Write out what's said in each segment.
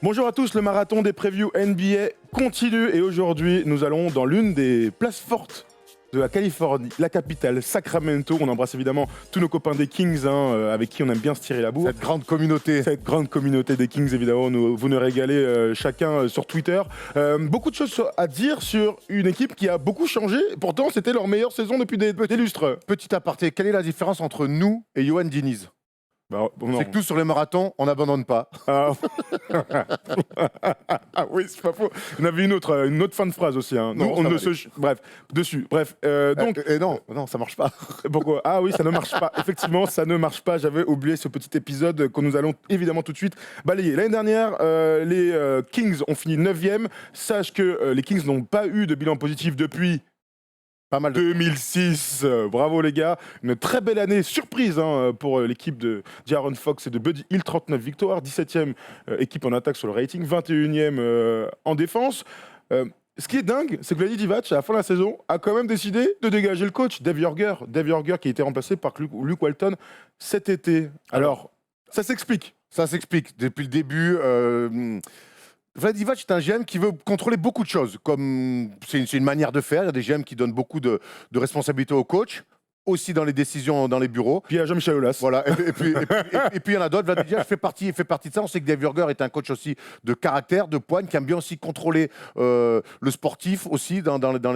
Bonjour à tous, le marathon des previews NBA continue et aujourd'hui nous allons dans l'une des places fortes de la Californie, la capitale, Sacramento. On embrasse évidemment tous nos copains des Kings avec qui on aime bien se tirer la bourre. Cette grande communauté. Cette grande communauté des Kings, évidemment, vous nous régalez chacun sur Twitter. Beaucoup de choses à dire sur une équipe qui a beaucoup changé. Pourtant, c'était leur meilleure saison depuis des lustres. Petit aparté, quelle est la différence entre nous et Yoann Diniz? C'est que nous, sur les marathons, on n'abandonne pas. Ah oui, c'est pas faux. On avait une autre fin de phrase aussi. Hein. Non, on ne se... Bref, dessus. Bref, donc... Et non, ça marche pas. Pourquoi? Ah oui, ça ne marche pas. Effectivement, ça ne marche pas. J'avais oublié ce petit épisode que nous allons évidemment tout de suite balayer. L'année dernière, les Kings ont fini 9e. Sache que les Kings n'ont pas eu de bilan positif depuis... Pas mal 2006, bravo les gars, une très belle année, surprise pour l'équipe de De'Aaron Fox et de Buddy Hield, 39 victoires, 17e équipe en attaque sur le rating, 21e en défense. Ce qui est dingue, c'est que Vlade Divac, à la fin de la saison, a quand même décidé de dégager le coach, Dave Joerger qui a été remplacé par Luke Walton cet été. Alors, ça s'explique. Ça s'explique. Depuis le début... Vlade Divac est un GM qui veut contrôler beaucoup de choses. Comme c'est une manière de faire. Il y a des GM qui donnent beaucoup de responsabilités au coach, aussi dans les décisions dans les bureaux. Puis il y a Jean-Michel Aulas. Voilà. Et puis il y en a d'autres. Vlade Divac fait partie de ça. On sait que Dave Joerger est un coach aussi de caractère, de poigne, qui aime bien aussi contrôler le sportif aussi.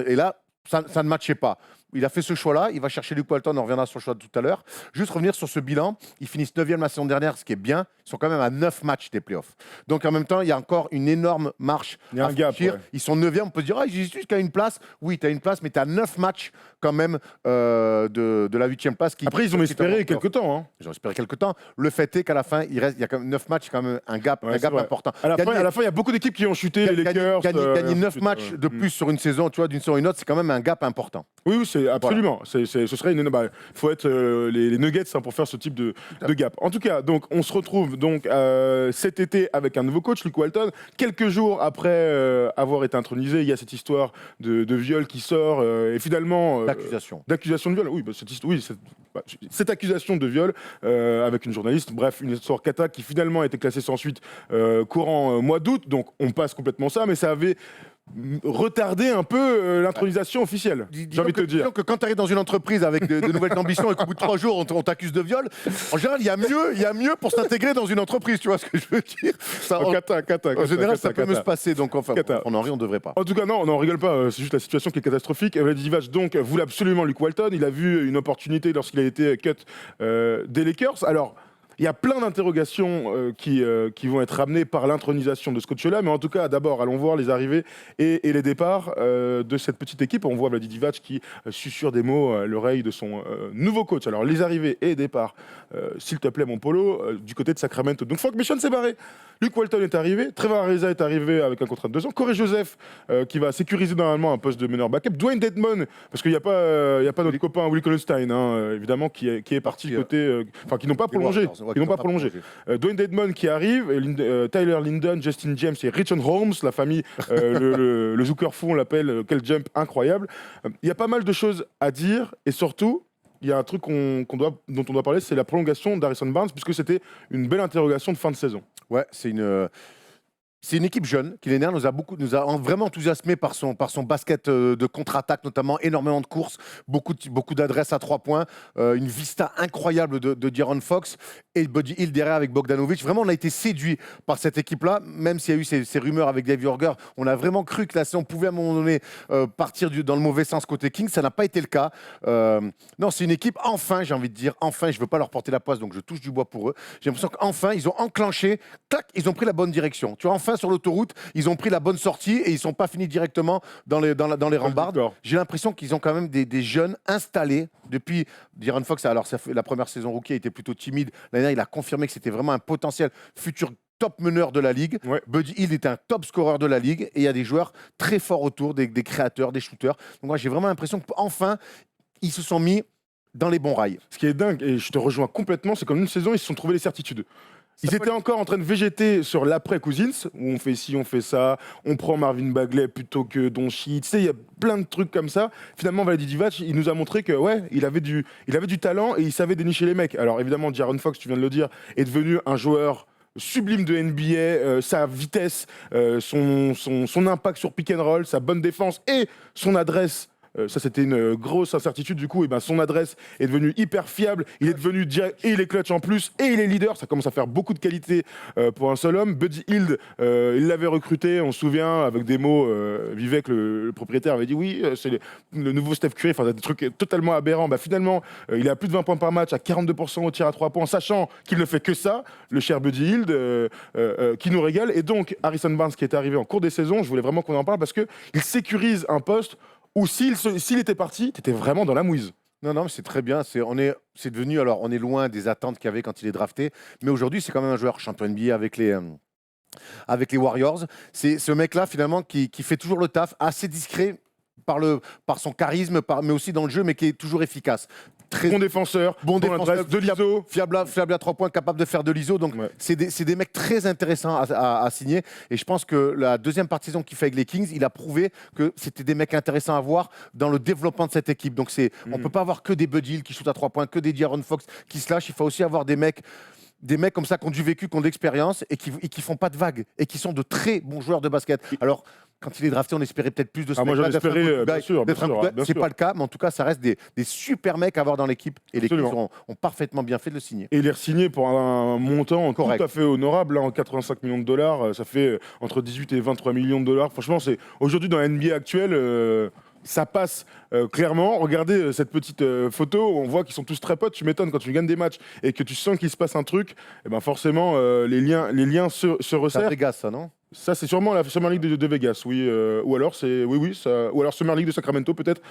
Et là, ça ne matchait pas. Il a fait ce choix-là, il va chercher Luke Walton, on reviendra sur le choix de tout à l'heure. Juste revenir sur ce bilan, ils finissent 9e la saison dernière, ce qui est bien. Ils sont quand même à 9 matchs des playoffs. Donc en même temps, il y a encore une énorme marche il y a à un gap, franchir. ouais. Ils sont 9e, on peut se dire, ah, j'y suis jusqu'à une place. Oui, tu as une place, mais tu as 9 matchs quand même de la 8e place. Après, ils ont espéré quelques temps. Hein. Ils ont espéré quelques temps. Le fait est qu'à la fin, il y a quand même 9 matchs, c'est quand même un gap important. À la fin, il y a beaucoup d'équipes qui ont chuté, les Lakers. Gagner 9 matchs de plus sur une saison, tu vois, d'une saison à une autre, c'est quand même un gap important. Oui, c'est absolument. Voilà. Ce serait une. Il faut être les Nuggets pour faire ce type de gap. En tout cas, donc on se retrouve donc cet été avec un nouveau coach, Luke Walton. Quelques jours après avoir été intronisé, il y a cette histoire de viol qui sort et finalement d'accusation de viol. Oui, cette accusation de viol avec une journaliste. Bref, une histoire cata qui finalement a été classée sans suite courant mois d'août. Donc on passe complètement ça, mais ça avait retarder un peu l'intronisation officielle, j'ai envie de te dire. Disons que quand tu arrives dans une entreprise avec de nouvelles ambitions et qu'au bout de 3 jours, on t'accuse de viol, en général, il y a mieux pour s'intégrer dans une entreprise, tu vois ce que je veux dire En général, ça peut me se passer, donc enfin, on en rit, on devrait pas. En tout cas, non, on n'en rigole pas, c'est juste la situation qui est catastrophique. Vlade Divac, donc, voulait absolument Luke Walton, il a vu une opportunité lorsqu'il a été cut des Lakers. Alors, il y a plein d'interrogations qui vont être ramenées par l'intronisation de ce coach-là, mais en tout cas, d'abord, allons voir les arrivées et les départs de cette petite équipe. On voit Vlade Divac qui susurre des mots à l'oreille de son nouveau coach. Alors, les arrivées et départs, s'il te plaît, mon polo, du côté de Sacramento. Donc, Frank Mason s'est barré. Luke Walton est arrivé, Trevor Ariza est arrivé avec un contrat de 2 ans, Corey Joseph qui va sécuriser normalement un poste de meneur backup, Dwayne Dedmon, parce qu'il n'y a pas notre copain Willie Cauley-Stein, évidemment, qui est parti du côté... Enfin, qui n'ont pas prolongé. Dwayne Dedmon qui arrive, Tyler Linden, Justin James et Richard Holmes, la famille, le Zucker fou, on l'appelle, quel jump incroyable. Il y a pas mal de choses à dire et surtout, il y a un truc dont on doit parler, c'est la prolongation d'Harrison Barnes, puisque c'était une belle interrogation de fin de saison. Ouais, c'est une équipe jeune qui l'année dernière nous a vraiment enthousiasmé par son basket de contre-attaque, notamment énormément de courses, beaucoup d'adresses à 3 points, une vista incroyable de De'Aaron Fox et Buddy Hield derrière avec Bogdanovic. Vraiment, on a été séduit par cette équipe-là, même s'il y a eu ces rumeurs avec Dave Joerger. On a vraiment cru que la saison pouvait à un moment donné partir dans le mauvais sens côté Kings. Ça n'a pas été le cas. Non, c'est une équipe, enfin, j'ai envie de dire, enfin, je ne veux pas leur porter la poisse, donc je touche du bois pour eux. J'ai l'impression qu'enfin, ils ont enclenché, clac, ils ont pris la bonne direction. Tu vois, enfin, sur l'autoroute, ils ont pris la bonne sortie et ils ne sont pas finis directement dans les rambardes. J'ai l'impression qu'ils ont quand même des jeunes installés depuis De'Aaron Fox. Alors, la première saison rookie a été plutôt timide. L'année dernière, il a confirmé que c'était vraiment un potentiel futur top meneur de la ligue. Ouais. Buddy Hield est un top scoreur de la ligue et il y a des joueurs très forts autour, des créateurs, des shooters. Donc moi, j'ai vraiment l'impression qu'enfin, ils se sont mis dans les bons rails. Ce qui est dingue, et je te rejoins complètement, c'est qu'en une saison, ils se sont trouvés les certitudes. Ils étaient encore en train de végéter sur l'après Cousins, où on fait ci, on fait ça, on prend Marvin Bagley plutôt que Doncic. Tu sais, il y a plein de trucs comme ça. Finalement, Vlade Divac, il nous a montré que ouais, il avait du talent et il savait dénicher les mecs. Alors évidemment, De'Aaron Fox, tu viens de le dire, est devenu un joueur sublime de NBA, sa vitesse, son impact sur pick and roll, sa bonne défense et son adresse. Ça, c'était une grosse incertitude. Du coup, et ben, son adresse est devenue hyper fiable. Il est devenu direct et il est clutch en plus et il est leader. Ça commence à faire beaucoup de qualité pour un seul homme. Buddy Hield, il l'avait recruté, on se souvient, avec des mots. Vivek, le propriétaire, avait dit oui, c'est le nouveau Steph Curry. Enfin, des trucs totalement aberrants. Bah, finalement, il est à plus de 20 points par match, à 42% au tir à 3 points, sachant qu'il ne fait que ça, le cher Buddy Hield, qui nous régale. Et donc, Harrison Barnes, qui est arrivé en cours des saisons, je voulais vraiment qu'on en parle parce qu'il sécurise un poste ou s'il était parti, t'étais vraiment dans la mouise. Non, non, mais c'est très bien. C'est devenu, alors, on est loin des attentes qu'il y avait quand il est drafté, mais aujourd'hui, c'est quand même un joueur champion NBA avec les Warriors. C'est ce mec-là, finalement, qui fait toujours le taf, assez discret par son charisme, mais aussi dans le jeu, mais qui est toujours efficace. Très bon défenseur, de l'ISO. Fiable à 3 points, capable de faire de l'ISO. Donc, ouais. c'est des mecs très intéressants à signer. Et je pense que la deuxième partie saison qu'il fait avec les Kings, il a prouvé que c'était des mecs intéressants à voir dans le développement de cette équipe. Donc, on ne peut pas avoir que des Buddy Hield qui shootent à 3 points, que des De'Aaron Fox qui se lâchent. Il faut aussi avoir des mecs comme ça qui ont du vécu, qui ont de l'expérience et qui font pas de vagues et qui sont de très bons joueurs de basket. Alors, quand il est drafté, on espérait peut-être plus de ce moi, j'en espérais, bien sûr. C'est pas le cas, mais en tout cas, ça reste des super mecs à avoir dans l'équipe. Et les Kings ont parfaitement bien fait de le signer. Et il est re-signé pour un montant correct, tout à fait honorable, en 85 millions de dollars. Ça fait entre 18 et 23 millions de dollars. Franchement, c'est aujourd'hui dans la NBA actuelle. Ça passe clairement. Regardez cette petite photo, on voit qu'ils sont tous très potes. Tu m'étonnes quand tu gagnes des matchs et que tu sens qu'il se passe un truc. Et ben forcément, les liens se resserrent. C'est Vegas, ça, non? Ça, c'est sûrement la Summer League de Vegas, oui. Ou alors ou alors Summer League de Sacramento, peut-être.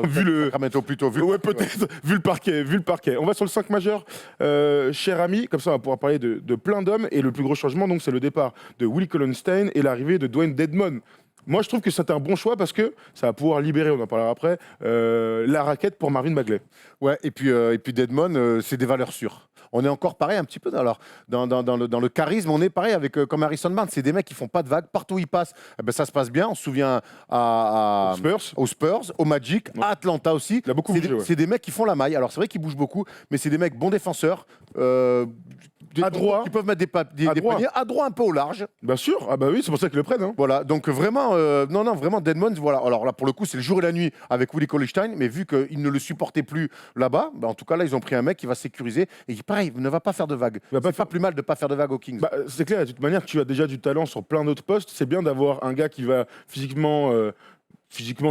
Vu le Sacramento plutôt. Ouais, peut-être. Vu le parquet. On va sur le 5 majeur, cher ami. Comme ça, on va pouvoir parler de plein d'hommes. Et le plus gros changement, donc, c'est le départ de Willie Collenstein et l'arrivée de Dwayne Dedmon. Moi, je trouve que c'était un bon choix parce que ça va pouvoir libérer, on en parlera après, la raquette pour Marvin Bagley. Ouais, et puis Dedmon, c'est des valeurs sûres. On est encore pareil un petit peu dans le charisme. On est pareil avec comme Harrison Barnes. C'est des mecs qui font pas de vagues. Partout où ils passent, ça se passe bien. On se souvient aux Spurs, au Magic, à Atlanta aussi. Il a beaucoup bougé, c'est des mecs qui font la maille. Alors c'est vrai qu'ils bougent beaucoup, mais c'est des mecs bons défenseurs. Adroit. Qui peuvent mettre des paniers à droit un peu au large. Bien sûr, ah bah oui, c'est pour ça qu'ils le prennent. Hein. Voilà, donc vraiment, vraiment Dedmon, voilà. Alors là, pour le coup, c'est le jour et la nuit avec Willie Cauley-Stein, mais vu qu'ils ne le supportaient plus là-bas, en tout cas là, ils ont pris un mec qui va sécuriser et qui, pareil, ne va pas faire de vagues. C'est pas plus mal de ne pas faire de vagues aux Kings. C'est clair, de toute manière, tu as déjà du talent sur plein d'autres postes. C'est bien d'avoir un gars qui va physiquement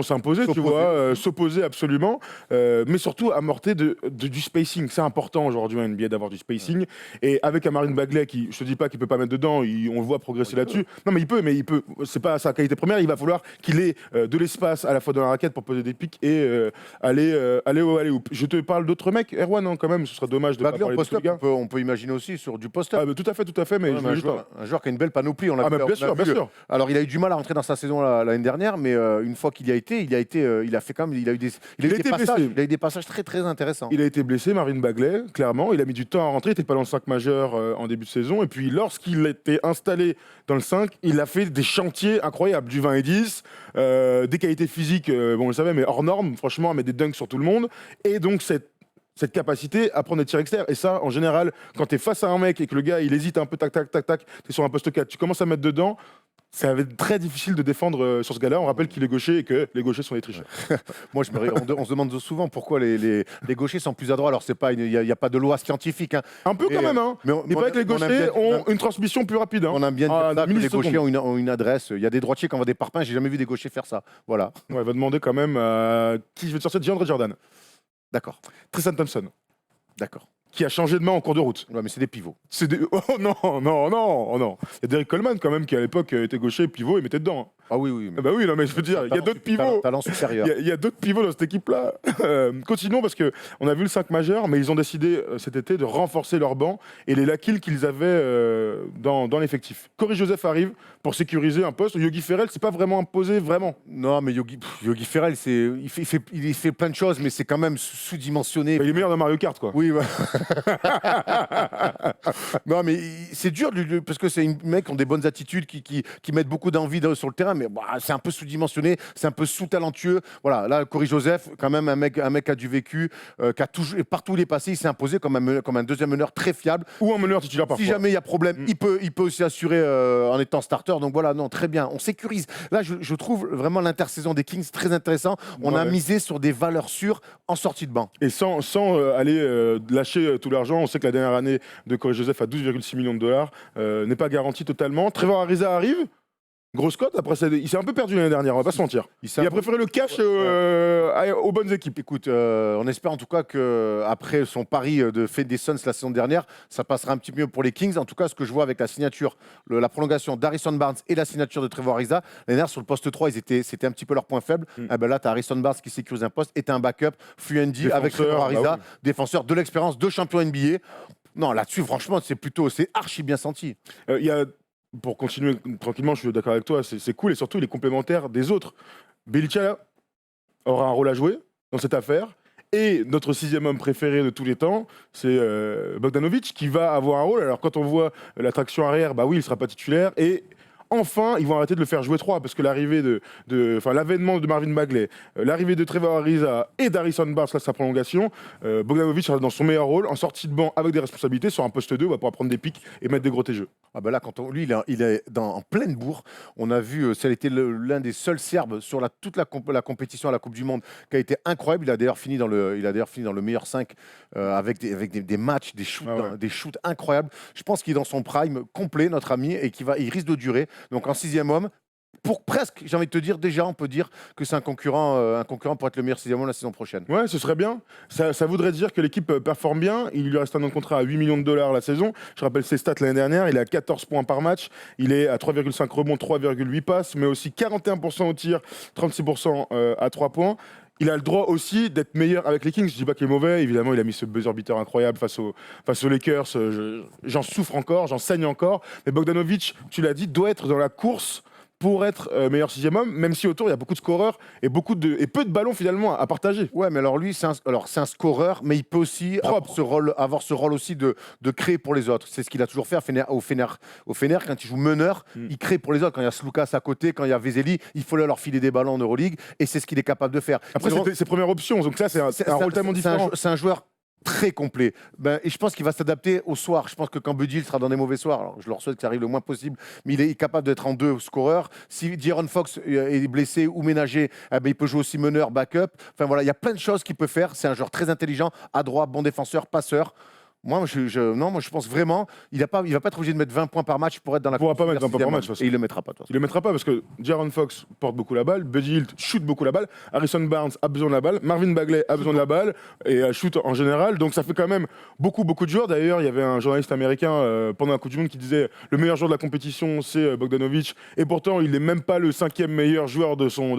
s'imposer, tu vois, s'opposer absolument, mais surtout amorter du spacing. C'est important aujourd'hui en NBA d'avoir du spacing. Et avec un Marvin Bagley qui, je te dis pas qu'il peut pas mettre dedans, on le voit progresser là-dessus. Non, mais il peut. C'est pas sa qualité première. Il va falloir qu'il ait de l'espace à la fois dans la raquette pour poser des pics et aller au alley-oop. Je te parle d'autres mecs, Erwan, hein, quand même. Ce serait dommage de Bagley pas parler de ce gars. On peut imaginer aussi sur du post-up. Tout à fait. Mais, un joueur qui a une belle panoplie. Bien sûr. Alors, il a eu du mal à rentrer dans sa saison l'année dernière, mais une fois qu'il y a été, il a eu des passages très très intéressants. Il a été blessé, Marvin Bagley, clairement. Il a mis du temps à rentrer. Il n'était pas dans le 5 majeur en début de saison. Et puis lorsqu'il était installé dans le 5, il a fait des chantiers incroyables, du 20 et 10, des qualités physiques, on le savait, mais hors normes, franchement, à mettre des dunks sur tout le monde. Et donc cette capacité à prendre des tirs externes. Et ça, en général, quand tu es face à un mec et que le gars, il hésite un peu, tac, tu es sur un poste 4, tu commences à mettre dedans, ça va être très difficile de défendre sur ce gars-là. On rappelle qu'il est gaucher et que les gauchers sont des tricheurs. Moi, on se demande souvent pourquoi les gauchers sont plus adroits. Alors, il n'y a pas de loi scientifique. Hein. Un peu quand même. Hein. Il paraît que les gauchers ont une transmission plus rapide. Hein. On aime bien dire que les gauchers ont une adresse. Il y a des droitiers qui envoient des parpaings. J'ai jamais vu des gauchers faire ça. Voilà. Ouais, va demander quand même qui veut sortir de DeAndre Jordan. D'accord. Tristan Thompson. D'accord. Qui a changé de main en cours de route. Ouais, mais c'est des pivots. Oh non. Il y a Derrick Coleman quand même qui à l'époque était gaucher, pivot et mettait dedans. Ah oui, oui. Mais... Bah oui, non mais je veux dire, il y a d'autres pivots. Talent supérieur. Il y a d'autres pivots dans cette équipe-là. Continuons parce que on a vu le 5 majeur, mais ils ont décidé cet été de renforcer leur banc et les lacunes qu'ils avaient dans l'effectif. Corey Joseph arrive pour sécuriser un poste. Yogi Ferrell, c'est pas vraiment imposé, vraiment. Non, mais Yogi Ferrell, il fait plein de choses, mais c'est quand même sous-dimensionné. Bah, il est meilleur dans Mario Kart, quoi. Oui, ouais. Non, mais c'est dur parce que c'est un mec qui ont des bonnes attitudes, qui mettent beaucoup d'envie sur le terrain. mais c'est un peu sous-dimensionné, c'est un peu sous-talentueux. Voilà, là, Corey Joseph, quand même un mec qui a du vécu, qui a toujours, partout où il est passé, il s'est imposé comme un deuxième meneur très fiable. Ou un meneur titulaire parfois. Si jamais il y a problème, il peut aussi assurer en étant starter. Donc voilà, non, très bien, on sécurise. Là, je trouve vraiment l'intersaison des Kings très intéressant. On a misé sur des valeurs sûres en sortie de banc. Et sans aller lâcher tout l'argent, on sait que la dernière année de Corey Joseph à 12,6 millions de dollars n'est pas garantie totalement. Trevor Ariza arrive. Grosse cote, après il s'est un peu perdu l'année dernière, on va pas se mentir. Il a préféré le cash aux bonnes équipes. Écoute, on espère en tout cas qu'après son pari de fait des Suns la saison dernière, ça passera un petit peu mieux pour les Kings. En tout cas, ce que je vois avec la signature, la prolongation d'Harrison Barnes et la signature de Trevor Ariza, l'année dernière sur le poste 3, c'était un petit peu leur point faible. Ah ben là, tu as Harrison Barnes qui sécurise un poste et tu as un backup, Fluendy avec Trevor Ariza, défenseur de l'expérience, de champion NBA. Non, là-dessus, franchement, c'est archi bien senti. Il y a Pour continuer tranquillement, je suis d'accord avec toi, c'est cool et surtout il est complémentaire des autres. Bjelica aura un rôle à jouer dans cette affaire et notre sixième homme préféré de tous les temps, c'est Bogdanovic qui va avoir un rôle. Alors quand on voit la traction arrière, bah oui, il sera pas titulaire et enfin, ils vont arrêter de le faire jouer 3 parce que l'avènement de Marvin Bagley, l'arrivée de Trevor Ariza et d'Harrison Barnes, là, sa prolongation, Bogdanovic sera dans son meilleur rôle, en sortie de banc avec des responsabilités sur un poste 2, on va pouvoir prendre des pics et mettre des gros jeux. Ah bah là, lui, il est en pleine bourre. On a vu, ça a été l'un des seuls Serbes sur toute la compétition à la Coupe du Monde qui a été incroyable. Il a d'ailleurs fini dans le meilleur 5 avec des matchs, des shoots incroyables. Je pense qu'il est dans son prime complet, notre ami, et il risque de durer. Donc en sixième homme, pour presque, j'ai envie de te dire, déjà, on peut dire que c'est un concurrent pour être le meilleur sixième homme la saison prochaine. Ouais, ce serait bien. Ça voudrait dire que l'équipe performe bien. Il lui reste un an de contrat à 8 millions de dollars la saison. Je rappelle ses stats l'année dernière. Il est à 14 points par match. Il est à 3,5 rebonds, 3,8 passes, mais aussi 41% au tir, 36% à 3 points. Il a le droit aussi d'être meilleur avec les Kings. Je dis pas qu'il est mauvais. Évidemment, il a mis ce buzzer beater incroyable face aux Lakers. J'en souffre encore, j'en saigne encore. Mais Bogdanovic, tu l'as dit, doit être dans la course pour être meilleur sixième homme, même si autour il y a beaucoup de scoreurs et peu de ballons finalement à partager. Ouais, mais alors lui, c'est un scoreur, mais il peut aussi avoir ce rôle aussi de créer pour les autres. C'est ce qu'il a toujours fait au Fener, quand il joue meneur, il crée pour les autres. Quand il y a Sloukas à côté, quand il y a Veseli, il faut leur filer des ballons en Euroleague, et c'est ce qu'il est capable de faire. Après, c'est ses premières options, donc ça, c'est un rôle tellement différent. C'est un joueur très complet. Et je pense qu'il va s'adapter au soir. Je pense que quand Buddy sera dans des mauvais soirs, alors je leur souhaite que ça arrive le moins possible, mais il est capable d'être en 2 scoreurs. Si De'Aaron Fox est blessé ou ménagé, il peut jouer aussi meneur, backup. Enfin voilà, il y a plein de choses qu'il peut faire. C'est un joueur très intelligent, adroit, bon défenseur, passeur. Moi, je pense vraiment, il va pas être obligé de mettre 20 points par match pour être dans la. Il ne pourra pas mettre 20 points par match. Et il le mettra pas. Il le mettra pas parce que De'Aaron Fox porte beaucoup la balle, Buddy Hield shoot beaucoup la balle, Harrison Barnes a besoin de la balle, Marvin Bagley a besoin de la balle et shoot en général. Donc ça fait quand même beaucoup de joueurs. D'ailleurs, il y avait un journaliste américain pendant la Coupe du Monde qui disait le meilleur joueur de la compétition c'est Bogdanovic et pourtant il n'est même pas le 5e meilleur joueur de son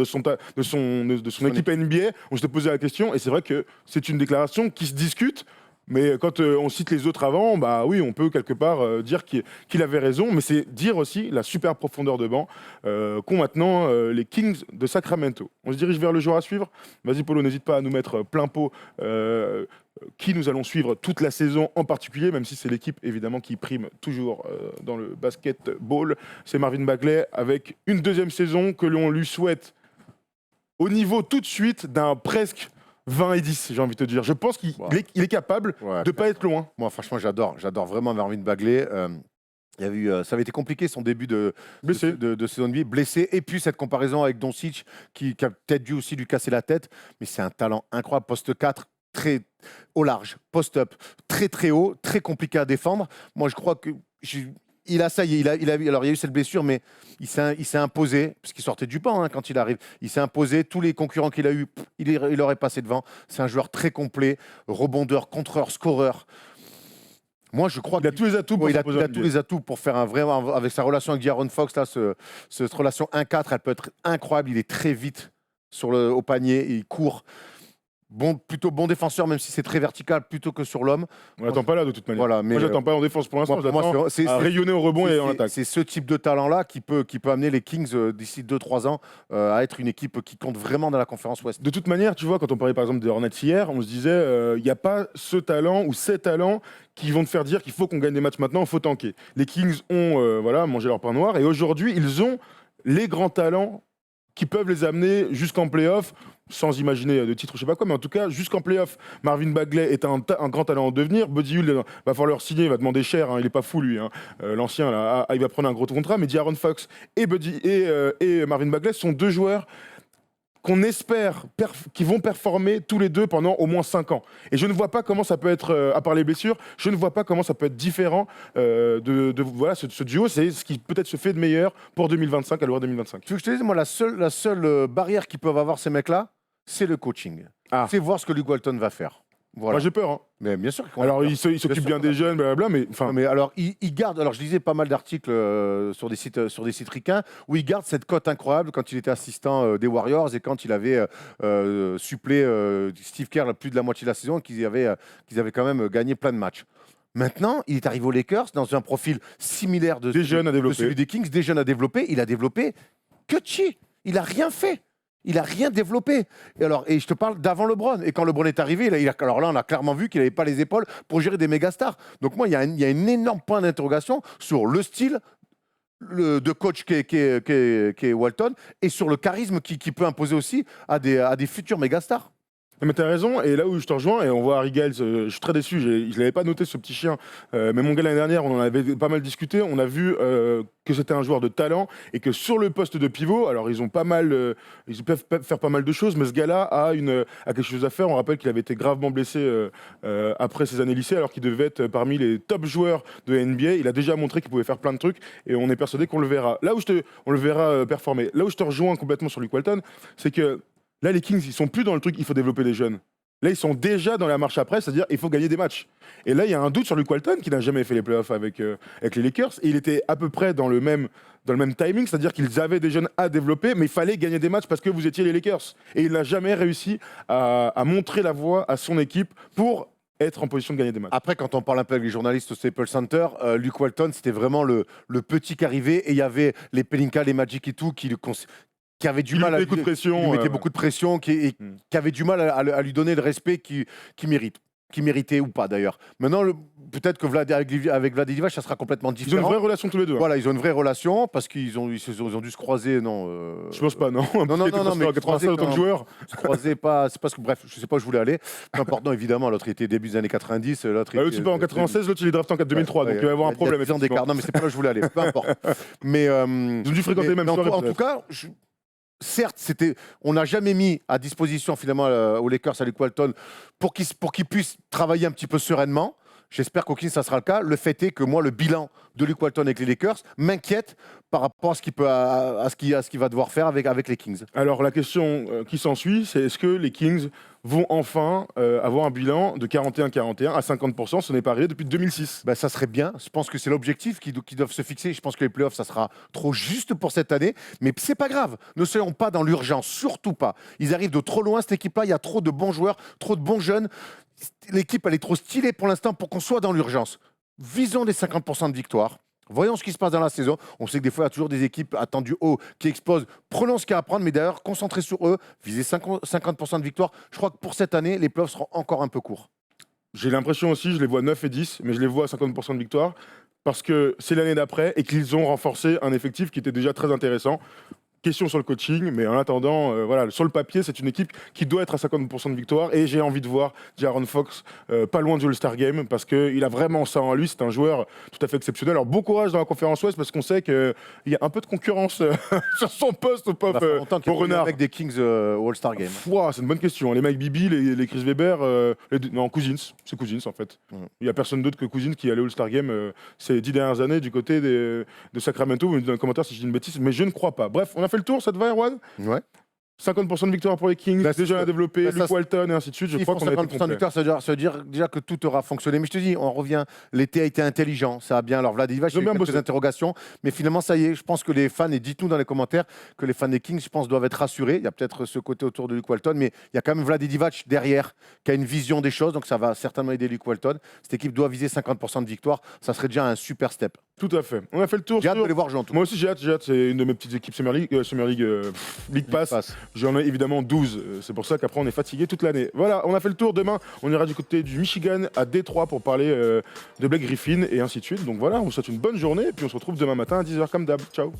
équipe NBA. On s'était posé la question et c'est vrai que c'est une déclaration qui se discute. Mais quand on cite les autres avant, bah oui, on peut quelque part dire qu'il avait raison, mais c'est dire aussi la super profondeur de banc qu'ont maintenant les Kings de Sacramento. On se dirige vers le joueur à suivre. Vas-y Polo, n'hésite pas à nous mettre plein pot qui nous allons suivre toute la saison en particulier, même si c'est l'équipe évidemment qui prime toujours dans le basketball. C'est Marvin Bagley avec une deuxième saison que l'on lui souhaite au niveau tout de suite d'un presque 20 et 10, j'ai envie de te dire. Je pense qu'il est capable de ne pas être loin. Moi, franchement, j'adore vraiment Marvin Bagley. Ça avait été compliqué son début de saison NBA, blessé. Et puis cette comparaison avec Doncic, qui a peut-être dû aussi lui casser la tête. Mais c'est un talent incroyable. Poste 4, très au large. Post-up, très très haut, très compliqué à défendre. Moi, je crois que... il y a eu cette blessure, mais il s'est imposé, parce qu'il sortait du banc quand il arrive. Il s'est imposé. Tous les concurrents qu'il a eu, il aurait passé devant. C'est un joueur très complet, rebondeur, contreur, scoreur. Moi, je crois qu'il a tous les atouts pour faire un vrai, avec sa relation avec De'Aaron Fox, là, cette relation 1-4, elle peut être incroyable. Il est très vite au panier, il court. Plutôt bon défenseur, même si c'est très vertical, plutôt que sur l'homme. On n'attend pas là de toute manière. Voilà, mais moi, j'attends pas en défense pour l'instant. J'attends à rayonner au rebond et en attaque. C'est ce type de talent-là qui peut amener les Kings d'ici 2-3 ans à être une équipe qui compte vraiment dans la conférence Ouest. De toute manière, tu vois, quand on parlait par exemple des Hornets hier, on se disait il n'y a pas ce talent ou ces talents qui vont te faire dire qu'il faut qu'on gagne des matchs maintenant, il faut tanker. Les Kings ont mangé leur pain noir et aujourd'hui, ils ont les grands talents qui peuvent les amener jusqu'en play-off, sans imaginer de titre, je sais pas quoi, mais en tout cas, jusqu'en play-off. Marvin Bagley est un grand talent en devenir. Buddy Hield va falloir le signer, il va demander cher, hein, il est pas fou lui. Hein. L'ancien, là, il va prendre un gros contrat, mais De'Aaron Fox et Marvin Bagley sont deux joueurs qu'on espère qui vont performer tous les deux pendant au moins 5 ans. Et je ne vois pas comment ça peut être, à part les blessures, je ne vois pas comment ça peut être différent voilà, ce duo. C'est ce qui peut-être se fait de meilleur pour 2025, à l'Euro 2025. Tu veux que je te dise, moi, la seule barrière qu'ils peuvent avoir, ces mecs-là, c'est le coaching. Ah. C'est voir ce que Luke Walton va faire. Voilà. Moi j'ai peur. Hein. Mais bien sûr. Alors il s'occupe bien des jeunes, blablabla, mais enfin. Mais alors il garde. Alors je lisais pas mal d'articles sur des sites ricains où il garde cette cote incroyable quand il était assistant des Warriors et quand il avait supplé Steve Kerr plus de la moitié de la saison et qu'ils avaient quand même gagné plein de matchs. Maintenant, il est arrivé aux Lakers dans un profil similaire de celui des Kings, des jeunes à développer. Il a développé que chi. Il a rien fait. Il n'a rien développé. Et je te parle d'avant LeBron. Et quand LeBron est arrivé, alors là, on a clairement vu qu'il n'avait pas les épaules pour gérer des méga stars. Donc moi, il y a une énorme point d'interrogation sur le style de coach qu'est Walton et sur le charisme qui peut imposer aussi à des futurs méga stars. Mais t'as raison, et là où je te rejoins, et on voit Harry Giles, je suis très déçu, je l'avais pas noté ce petit chien, mais mon gars l'année dernière, on en avait pas mal discuté, on a vu que c'était un joueur de talent, et que sur le poste de pivot, alors ils peuvent faire pas mal de choses, mais ce gars-là a quelque chose à faire. On rappelle qu'il avait été gravement blessé après ses années lycée, alors qu'il devait être parmi les top joueurs de NBA. Il a déjà montré qu'il pouvait faire plein de trucs, et on est persuadé qu'on le verra. On le verra performer. Là où je te rejoins complètement sur Luke Walton, c'est que là, les Kings, ils sont plus dans le truc, il faut développer des jeunes. Là, ils sont déjà dans la marche après, c'est-à-dire il faut gagner des matchs. Et là, il y a un doute sur Luke Walton, qui n'a jamais fait les playoffs avec les Lakers. Et il était à peu près dans le même timing, c'est-à-dire qu'ils avaient des jeunes à développer, mais il fallait gagner des matchs parce que vous étiez les Lakers. Et il n'a jamais réussi à montrer la voie à son équipe pour être en position de gagner des matchs. Après, quand on parle un peu avec les journalistes au Staples Center, Luke Walton, c'était vraiment le petit qui arrivait. Et il y avait les Pelinka, les Magic et tout, qui avait du mal à lui mettait beaucoup de pression, qui avait du mal à lui donner le respect qu'il méritait ou pas d'ailleurs. Maintenant, peut-être que avec Vlad et Divac, ça sera complètement différent. Ils ont une vraie relation tous les deux. Hein. Voilà, ils ont une vraie relation parce qu'ils ont dû se croiser, non Je pense pas, non. Non, mais 85 autant de joueurs. Se croiser pas, c'est parce que bref, je sais pas où je voulais aller. Peu importe, non, évidemment, l'autre était début des années 90, l'autre l'autre c'est pas en 96, l'autre il est drafté en 2003, donc il va y avoir un problème. Non, mais c'est pas là où je voulais aller. Peu importe. Mais ils ont dû fréquenter les mêmes soirées. En tout cas, certes, on n'a jamais mis à disposition finalement aux Lakers à Luke Walton pour qu'il puisse travailler un petit peu sereinement. J'espère qu'au Kings, ça sera le cas. Le fait est que moi, le bilan de Luke Walton avec les Lakers m'inquiète par rapport à ce qu'il va devoir faire avec les Kings. Alors la question qui s'ensuit, c'est est-ce que les Kings vont enfin avoir un bilan de 41-41 à 50%? Ce n'est pas arrivé depuis 2006. Ben, ça serait bien. Je pense que c'est l'objectif qu'ils doivent se fixer. Je pense que les playoffs, ça sera trop juste pour cette année. Mais c'est pas grave. Ne soyons pas dans l'urgence. Surtout pas. Ils arrivent de trop loin, cette équipe-là. Il y a trop de bons joueurs, trop de bons jeunes. L'équipe, elle est trop stylée pour l'instant pour qu'on soit dans l'urgence. Visons les 50% de victoire. Voyons ce qui se passe dans la saison. On sait que des fois, il y a toujours des équipes attendues haut qui explosent. Prenons ce qu'il y a à prendre, mais d'ailleurs, concentrés sur eux, viser 50% de victoire. Je crois que pour cette année, les playoffs seront encore un peu courts. J'ai l'impression aussi, je les vois 9 et 10, mais je les vois à 50% de victoire parce que c'est l'année d'après et qu'ils ont renforcé un effectif qui était déjà très intéressant. Question sur le coaching, mais en attendant, voilà, sur le papier, c'est une équipe qui doit être à 50% de victoire et j'ai envie de voir De'Aaron Fox pas loin du All-Star Game parce qu'il a vraiment ça en lui, c'est un joueur tout à fait exceptionnel. Alors bon courage dans la conférence Ouest parce qu'on sait qu'il y a un peu de concurrence sur son poste au pop au Renard. Avec des Kings au All-Star Game. C'est une bonne question. Les Mike Bibby, les Chris Webber, non, Cousins, c'est Cousins en fait. Il n'y a personne d'autre que Cousins qui allait au All-Star Game ces 10 dernières années du côté de Sacramento. Vous me dites dans les commentaires si je dis une bêtise, mais je ne crois pas. Bref, on a fait le tour, ça te va, Erwan? Ouais. 50% de victoire pour les Kings, déjà à développer, Luke Walton et ainsi de suite. Je crois qu'on a été 50% de victoire, ça veut dire déjà que tout aura fonctionné. Mais je te dis, on revient. L'été a été intelligent, ça a bien. Alors Vlad Divac, j'ai quelques interrogations, mais finalement ça y est. Je pense que les fans, et dites-nous dans les commentaires que les fans des Kings, je pense, doivent être rassurés. Il y a peut-être ce côté autour de Luke Walton, mais il y a quand même Vlad Divac derrière qui a une vision des choses, donc ça va certainement aider Luke Walton. Cette équipe doit viser 50% de victoire. Ça serait déjà un super step. Tout à fait. On a fait le tour. J'ai hâte de les voir jouer en tout. Moi aussi j'ai hâte. C'est une de mes petites équipes Summer League, League Pass. J'en ai évidemment 12. C'est pour ça qu'après on est fatigué toute l'année. Voilà, on a fait le tour. Demain, on ira du côté du Michigan à Détroit pour parler de Blake Griffin et ainsi de suite. Donc voilà, on vous souhaite une bonne journée et puis on se retrouve demain matin à 10h comme d'hab. Ciao.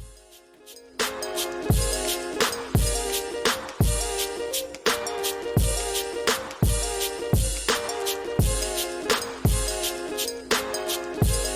Bye.